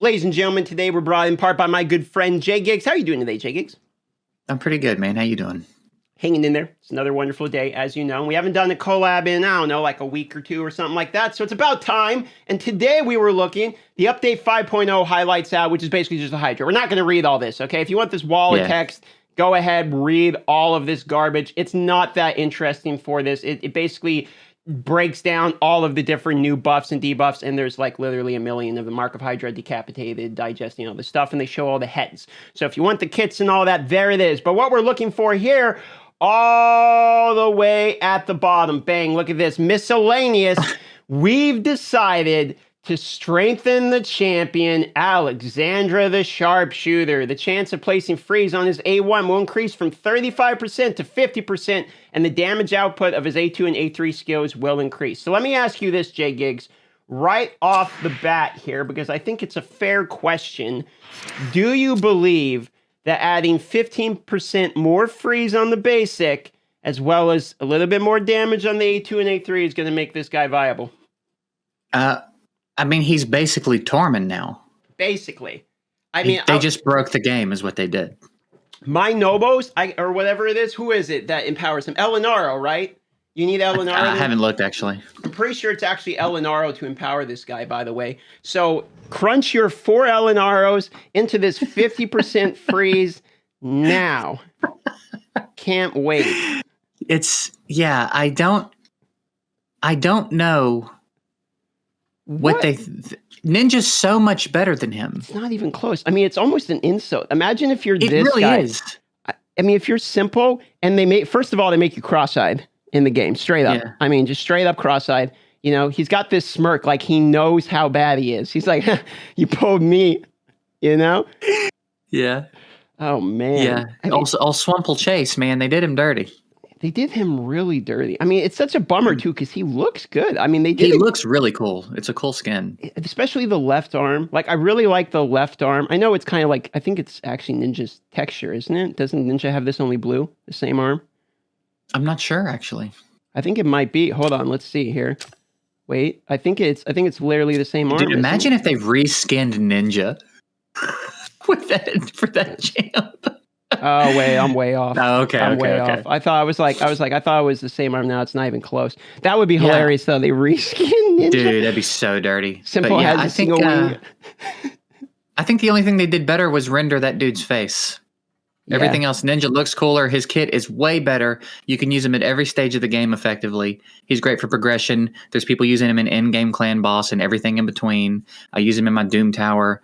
Ladies and gentlemen, today we're brought in part by my good friend Jay Giggs. How are you doing today, Jay Giggs? I'm pretty good, man. How you doing? Hanging in there. It's another wonderful day, as you know. We haven't done a collab in, I don't know, like a week or two or something like that. So it's about time. And today we were looking, the update 5.0 highlights out, which is basically just a Hydra. We're not going to read all this, okay? If you want this wall of text, go ahead, read all of this garbage. It's not that interesting for this. It basically breaks down all of the different new buffs and debuffs, and there's like literally a million of the Mark of Hydra decapitated, digesting all the stuff, and they show all the heads. So if you want the kits and all that, there it is. But what we're looking for here, all the way at the bottom, bang, look at this, miscellaneous. We've decided to strengthen the champion, Alexandra the Sharpshooter. The chance of placing freeze on his A1 will increase from 35% to 50%, and the damage output of his A2 and A3 skills will increase. So let me ask you this, Jay Giggs, right off the bat here, because I think it's a fair question. Do you believe that adding 15% more freeze on the basic, as well as a little bit more damage on the A2 and A3 is going to make this guy viable? I mean, he's basically Tormund now. Basically. I mean, they just broke the game is what they did. My Nobos, or whatever it is, who is it that empowers him? Elinaro, right? You need Elinaro? I haven't looked, actually. I'm pretty sure it's actually Elinaro to empower this guy, by the way. So crunch your 4 Elinaros into this 50% freeze now. Can't wait. I don't know what they... Ninja's so much better than him. It's not even close. I mean, it's almost an insult. Imagine if you're this really guy. Is. I mean, if you're simple, and first of all, they make you cross-eyed in the game, straight up. Yeah. I mean, just straight up cross-eyed. You know, he's got this smirk like he knows how bad he is. He's like, you pulled me, you know? Yeah. Oh, man. Yeah. I mean, also, S1MPLE Chase, man, they did him dirty. They did him really dirty. I mean, it's such a bummer, too, because he looks good. I mean, he looks really cool. It's a cool skin. Especially the left arm. Like, I really like the left arm. I know it's kind of like, I think it's actually Ninja's texture, isn't it? Doesn't Ninja have this only blue, the same arm? I'm not sure, actually. I think it might be. Hold on, let's see here. Wait, I think it's literally the same arm. Dude, imagine if they reskinned Ninja for that champ. Oh wait, I'm way off. Oh, okay, I'm way off. I thought it was the same arm. Now it's not even close. That would be hilarious though. They reskin Ninja. Dude, that'd be so dirty. Simple has a single wing. I think the only thing they did better was render that dude's face. Everything else, Ninja looks cooler. His kit is way better. You can use him at every stage of the game effectively. He's great for progression. There's people using him in endgame clan boss and everything in between. I use him in my Doom Tower.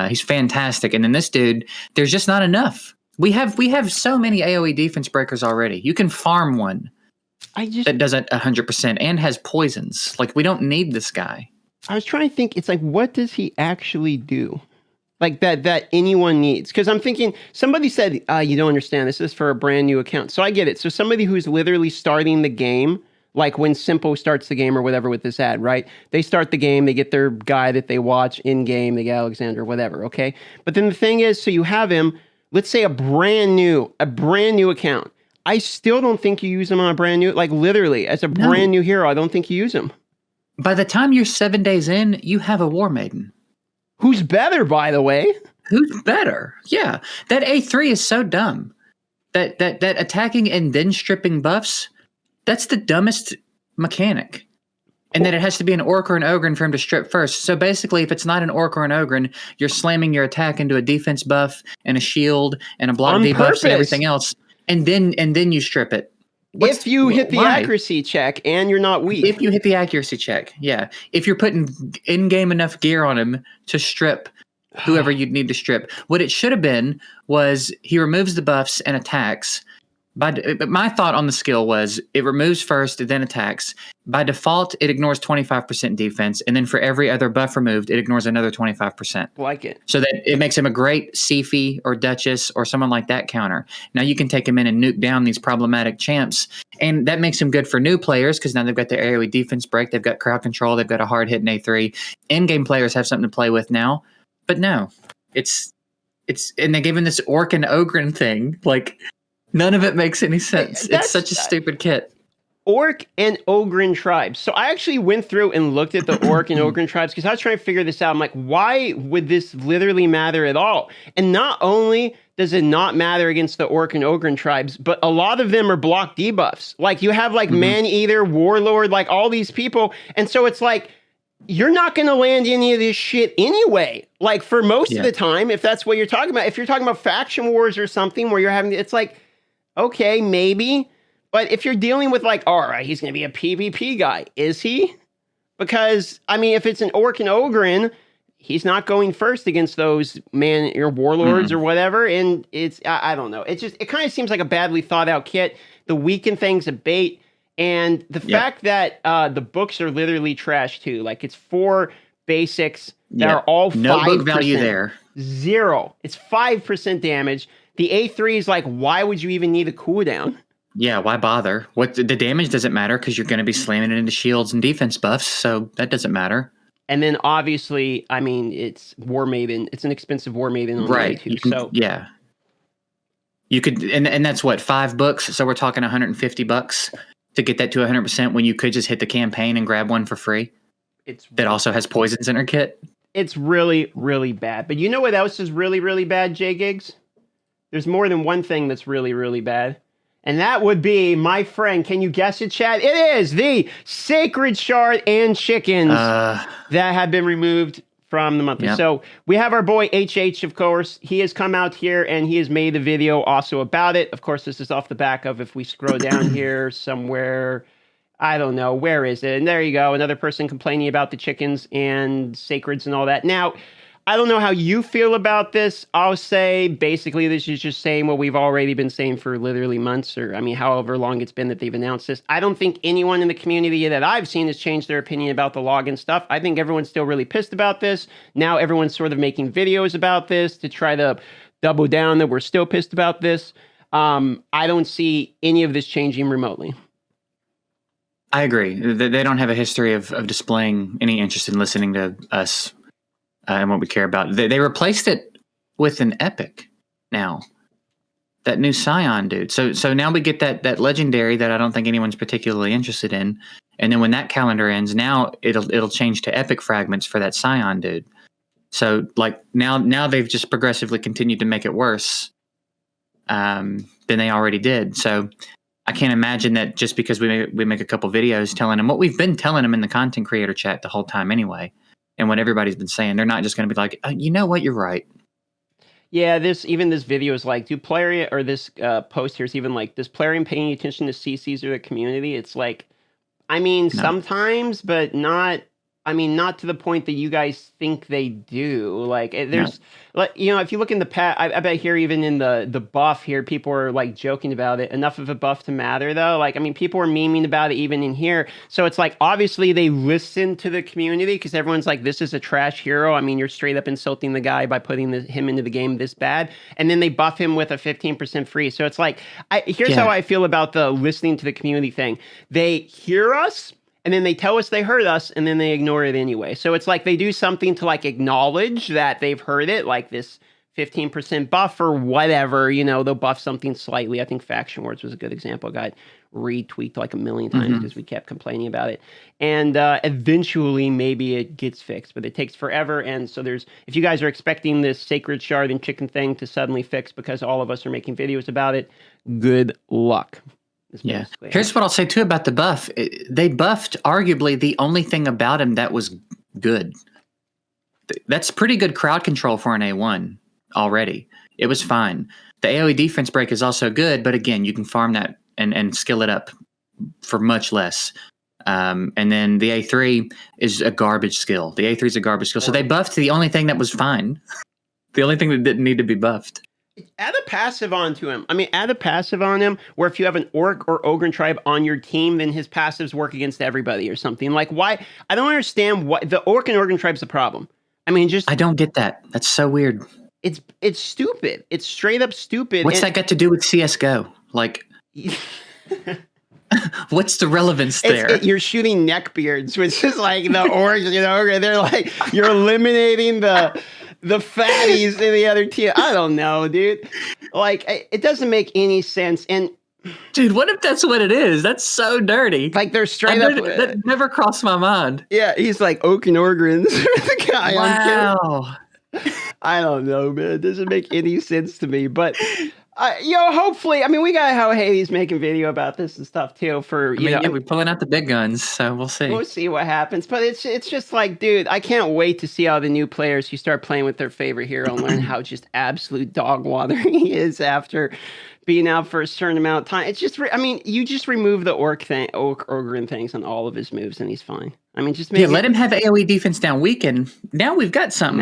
He's fantastic. And then this dude, there's just not enough. We have so many AoE defense breakers already. You can farm one that does it 100% and has poisons. Like, we don't need this guy. I was trying to think. It's like, what does he actually do? Like that anyone needs? Because I'm thinking, somebody said, you don't understand. This is for a brand new account. So I get it. So somebody who's literally starting the game, like when Simple starts the game or whatever with this ad, right? They start the game, they get their guy that they watch in game, they get Alexander, whatever, okay? But then the thing is, so you have him, let's say a brand new account. I still don't think you use him on a brand new, like literally as a brand new hero, I don't think you use him. By the time you're 7 days in, you have a War Maiden. Who's better, by the way? Who's better? Yeah. That A3 is so dumb. That attacking and then stripping buffs, that's the dumbest mechanic. And then it has to be an Orc or an Ogre for him to strip first. So basically, if it's not an Orc or an Ogre, you're slamming your attack into a defense buff and a shield and a block debuffs and everything else. And then you strip it. If you hit the accuracy check and you're not weak. If you hit the accuracy check, yeah. If you're putting in-game enough gear on him to strip whoever you'd need to strip. What it should have been was he removes the buffs and attacks. My thought on the skill was it removes first, then attacks. By default, it ignores 25% defense, and then for every other buff removed, it ignores another 25%. Like it. So that it makes him a great Sifi or Duchess or someone like that counter. Now you can take him in and nuke down these problematic champs, and that makes him good for new players because now they've got their AoE defense break, they've got crowd control, they've got a hard hit in A3. In-game players have something to play with now, but no, it's and they gave him this Orc and Ogre thing, like. None of it makes any sense. It's such a stupid kit. Orc and Ogryn tribes. So I actually went through and looked at the Orc and Ogryn tribes because I was trying to figure this out. I'm like, why would this literally matter at all? And not only does it not matter against the Orc and Ogryn tribes, but a lot of them are block debuffs. Like you have like Man-Eater, Warlord, like all these people. And so it's like, you're not going to land any of this shit anyway. Like for most of the time, if that's what you're talking about. If you're talking about faction wars or something where you're having, it's like, okay, maybe. But if you're dealing with like, all right, he's going to be a PvP guy. Is he? Because, I mean, if it's an Orc and Ogryn, he's not going first against those or warlords or whatever. And it's, I don't know. It kind of seems like a badly thought out kit. The weaken thing's a bait. And the fact that the books are literally trash too. Like it's 4 basics that are all 5%. No book value there. 0. It's 5% damage. The A3 is like, why would you even need a cooldown? Yeah, why bother? The damage doesn't matter because you're going to be slamming it into shields and defense buffs, so that doesn't matter. And then obviously, I mean, it's War Maiden. It's an expensive War Maiden on the way too. Yeah. You could, and that's what, 5 books? So we're talking $150 to get that to 100% when you could just hit the campaign and grab one for free. That also has poisons in her kit. It's really, really bad. But you know what else is really, really bad, J Gigs? There's more than one thing that's really, really bad. And that would be, my friend, can you guess it, Chad? It is the Sacred Shard and Chickens that have been removed from the monthly. Yep. So we have our boy HH, of course. He has come out here and he has made a video also about it. Of course, this is off the back of, if we scroll down here somewhere, I don't know, where is it? And there you go, another person complaining about the chickens and sacreds and all that. Now, I don't know how you feel about this. I'll say basically this is just saying what we've already been saying for literally months, or I mean, however long it's been that they've announced this. I don't think anyone in the community that I've seen has changed their opinion about the login stuff. I think everyone's still really pissed about this. Now everyone's sort of making videos about this to try to double down that we're still pissed about this. I don't see any of this changing remotely. I agree. They don't have a history of displaying any interest in listening to us. And what we care about. They replaced it with an epic now. That new Scion dude. So now we get that legendary that I don't think anyone's particularly interested in. And then when that calendar ends, now it'll change to epic fragments for that Scion dude. So like now they've just progressively continued to make it worse than they already did. So I can't imagine that just because we make a couple videos telling them what we've been telling them in the content creator chat the whole time anyway. And what everybody's been saying, they're not just going to be like, oh, you know what, you're right. Yeah, this video is like, this post here is even like, does Plarium paying attention to CCs or the community? It's like, I mean, sometimes, but not. I mean, not to the point that you guys think they do. Like, there's, you know, if you look in the I bet here, even in the buff here, people are like joking about it. Enough of a buff to matter, though. Like, I mean, people are memeing about it even in here. So it's like, obviously, they listen to the community because everyone's like, this is a trash hero. I mean, you're straight up insulting the guy by putting him into the game this bad. And then they buff him with a 15% free. So it's like, here's how I feel about the listening to the community thing. They hear us. And then they tell us they heard us, and then they ignore it anyway. So it's like they do something to like acknowledge that they've heard it, like this 15% buff or whatever. You know, they'll buff something slightly. I think Faction Wars was a good example. Got retweaked like a million times because we kept complaining about it. And eventually, maybe it gets fixed, but it takes forever. And so if you guys are expecting this Sacred Shard and Chicken thing to suddenly fix because all of us are making videos about it, good luck. Yeah. Here's what I'll say too about the buff. They buffed arguably the only thing about him that was good. That's pretty good crowd control for an A1 already. It was fine. The AoE defense break is also good, but again, you can farm that and skill it up for much less. And then the A3 is a garbage skill. The A3 is a garbage skill. So they buffed the only thing that was fine. The only thing that didn't need to be buffed. Add a passive onto him. I mean, add a passive on him where if you have an Orc or Ogryn tribe on your team, then his passives work against everybody or something. Like, why? I don't understand why the Orc and Ogryn tribe's the problem. I mean, I don't get that. That's so weird. It's stupid. It's straight up stupid. What's that got to do with CSGO? Like, what's the relevance there? You're shooting neckbeards, which is like the Orcs and Ogryn. They're like, you're eliminating the fatties in the other team. I don't know, dude. Like, it doesn't make any sense. And Dude, what if that's what it is? That's so dirty. Like they're straight up. That never crossed my mind. Yeah, he's like Oak and Organs, the guy on camera. Wow. I don't know, man. It doesn't make any sense to me. But, hopefully, I mean, we got how Haley's making video about this and stuff too. We're pulling out the big guns, so we'll see. We'll see what happens. But it's just like, dude, I can't wait to see all the new players who start playing with their favorite hero and learn how just absolute dog water he is after being out for a certain amount of time. It's just, you just remove the Orgrin things on all of his moves and he's fine. I mean, just let him have AoE defense down weaken. Now we've got something.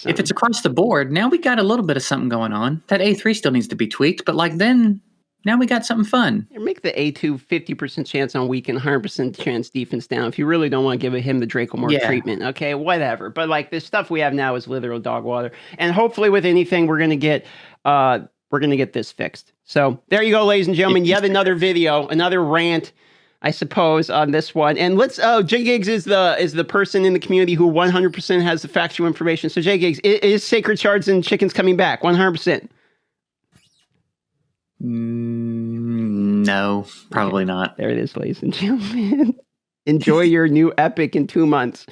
If it's across the board, now we got a little bit of something going on. That A3 still needs to be tweaked, but now we got something fun. Make the A2 50% chance on weaken, 100% chance defense down. If you really don't want to give him the Dracomore treatment, okay, whatever. But like this stuff we have now is literal dog water, and hopefully with anything we're gonna get this fixed. So there you go, ladies and gentlemen. Yet another video, another rant, I suppose, on this one. And let's J-Gigs is the person in the community who 100% has the factual information. So J-Gigs, is Sacred Shards and Chickens coming back 100%? No, probably not. There it is, ladies and gentlemen. Enjoy your new epic in 2 months.